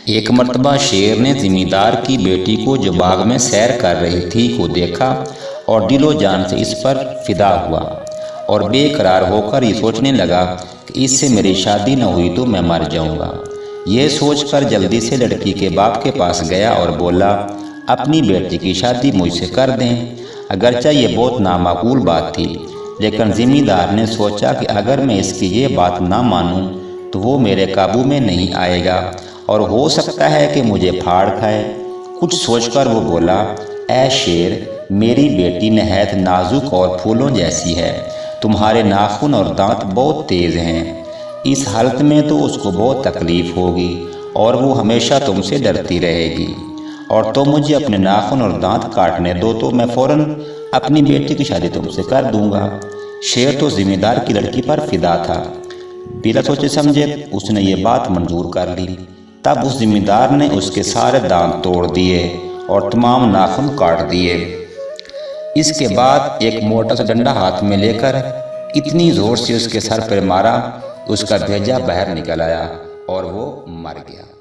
ایک مرتبہ شیر نے زمیندار کی بیٹی کو جو باغ میں سیر کر رہی تھی کو دیکھا اور دل و جان سے اس پر فدا ہوا اور بے قرار ہو کر یہ سوچنے لگا کہ اس سے میری شادی نہ ہوئی تو میں مر جاؤں گا۔ یہ سوچ کر جلدی سے لڑکی کے باپ کے پاس گیا اور بولا، اپنی بیٹی کی شادی مجھ سے کر دیں۔ اگرچہ یہ بہت نامعقول بات تھی، لیکن زمیندار نے سوچا کہ اگر میں اس کی یہ بات نہ مانوں تو وہ میرے قابو میں نہیں آئے گا اور ہو سکتا ہے کہ مجھے پھاڑ کھائے۔ کچھ سوچ کر وہ بولا، اے شیر، میری بیٹی نہایت نازک اور پھولوں جیسی ہے، تمہارے ناخن اور دانت بہت تیز ہیں، اس حالت میں تو اس کو بہت تکلیف ہوگی اور وہ ہمیشہ تم سے ڈرتی رہے گی، اور تم مجھے اپنے ناخن اور دانت کاٹنے دو تو میں فوراً اپنی بیٹی کی شادی تم سے کر دوں گا۔ شیر تو زمیندار کی لڑکی پر فدا تھا، بلا سوچے سمجھے اس نے یہ بات منظور کر لی۔ تب اس زمیندار نے اس کے سارے دانت توڑ دیے اور تمام ناخن کاٹ دیے۔ اس کے بعد ایک موٹا سا ڈنڈا ہاتھ میں لے کر اتنی زور سے اس کے سر پر مارا، اس کا بھیجا باہر نکل آیا اور وہ مر گیا۔